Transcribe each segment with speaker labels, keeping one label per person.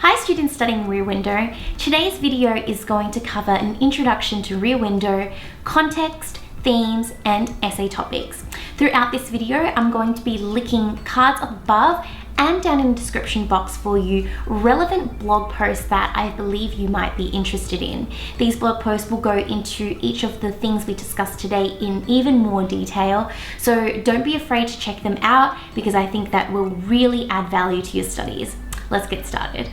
Speaker 1: Hi students studying Rear Window. Today's video is going to cover an introduction to Rear Window, context, themes, and essay topics. Throughout this video, I'm going to be linking cards above and down in the description box for you relevant blog posts that I believe you might be interested in. These blog posts will go into each of the things we discussed today in even more detail, so don't be afraid to check them out because I think that will really add value to your studies. Let's get started.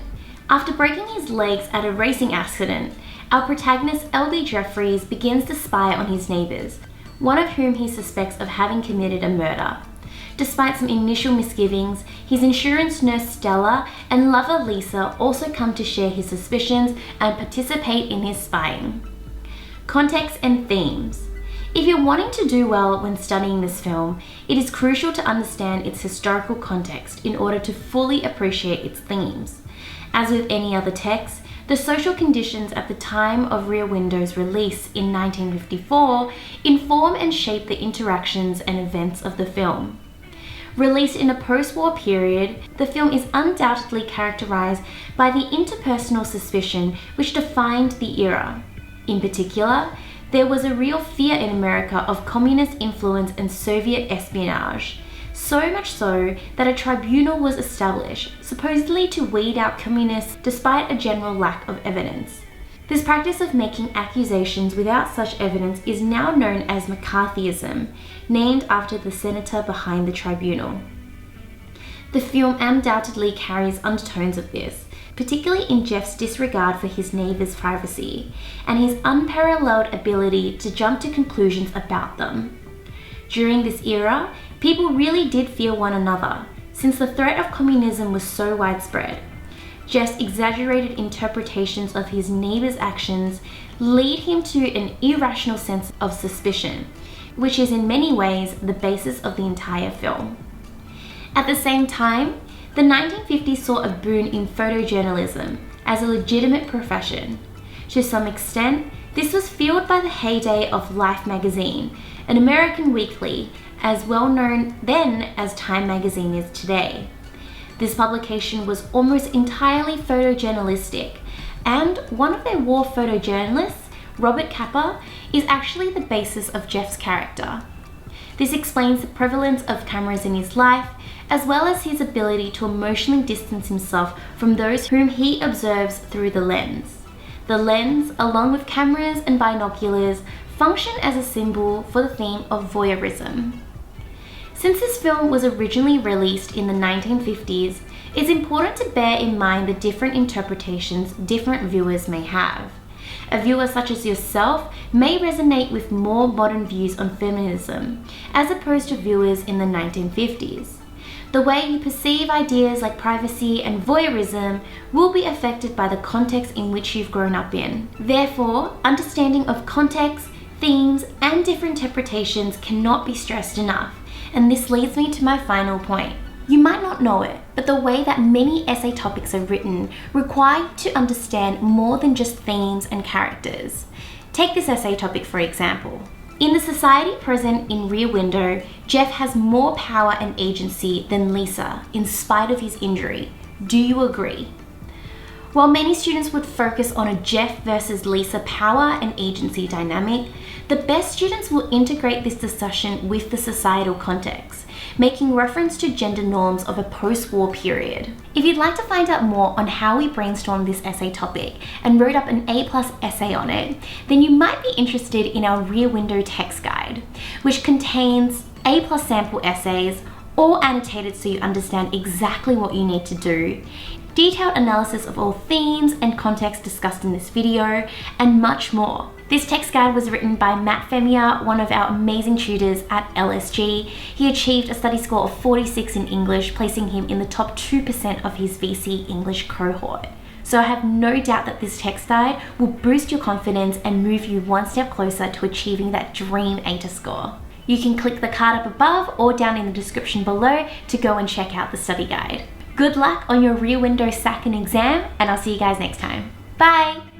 Speaker 1: After breaking his legs at a racing accident, our protagonist LB Jeffries begins to spy on his neighbours, one of whom he suspects of having committed a murder. Despite some initial misgivings, his insurance nurse Stella and lover Lisa also come to share his suspicions and participate in his spying. Context and themes. If you're wanting to do well when studying this film, it is crucial to understand its historical context in order to fully appreciate its themes. As with any other text, the social conditions at the time of Rear Window's release in 1954 inform and shape the interactions and events of the film. Released in a post-war period, the film is undoubtedly characterized by the interpersonal suspicion which defined the era. In particular, there was a real fear in America of communist influence and Soviet espionage. So much so that a tribunal was established, supposedly to weed out communists despite a general lack of evidence. This practice of making accusations without such evidence is now known as McCarthyism, named after the senator behind the tribunal. The film undoubtedly carries undertones of this, particularly in Jeff's disregard for his neighbours' privacy, and his unparalleled ability to jump to conclusions about them. During this era, people really did fear one another, since the threat of communism was so widespread. Jeff's exaggerated interpretations of his neighbours' actions lead him to an irrational sense of suspicion, which is in many ways the basis of the entire film. At the same time, the 1950s saw a boom in photojournalism as a legitimate profession. To some extent, this was fueled by the heyday of Life magazine, an American weekly, as well known then as Time magazine is today. This publication was almost entirely photojournalistic, and one of their war photojournalists, Robert Capa, is actually the basis of Jeff's character. This explains the prevalence of cameras in his life, as well as his ability to emotionally distance himself from those whom he observes through the lens. The lens, along with cameras and binoculars, function as a symbol for the theme of voyeurism. Since this film was originally released in the 1950s, it's important to bear in mind the different interpretations different viewers may have. A viewer such as yourself may resonate with more modern views on feminism, as opposed to viewers in the 1950s. The way you perceive ideas like privacy and voyeurism will be affected by the context in which you've grown up in. Therefore, understanding of context, themes, and different interpretations cannot be stressed enough. And this leads me to my final point. You might not know it, but the way that many essay topics are written require you to understand more than just themes and characters. Take this essay topic for example. In the society present in Rear Window, Jeff has more power and agency than Lisa, in spite of his injury. Do you agree? While many students would focus on a Jeff versus Lisa power and agency dynamic, the best students will integrate this discussion with the societal context, making reference to gender norms of a post-war period. If you'd like to find out more on how we brainstormed this essay topic and wrote up an A+ essay on it, then you might be interested in our Rear Window text guide, which contains A+ sample essays, all annotated so you understand exactly what you need to do, detailed analysis of all themes and context discussed in this video, and much more. This text guide was written by Matt Femia, one of our amazing tutors at LSG. He achieved a study score of 46 in English, placing him in the top 2% of his VC English cohort. So I have no doubt that this text guide will boost your confidence and move you one step closer to achieving that dream ATA score. You can click the card up above or down in the description below to go and check out the study guide. Good luck on your Rear Window SAC and exam, and I'll see you guys next time. Bye!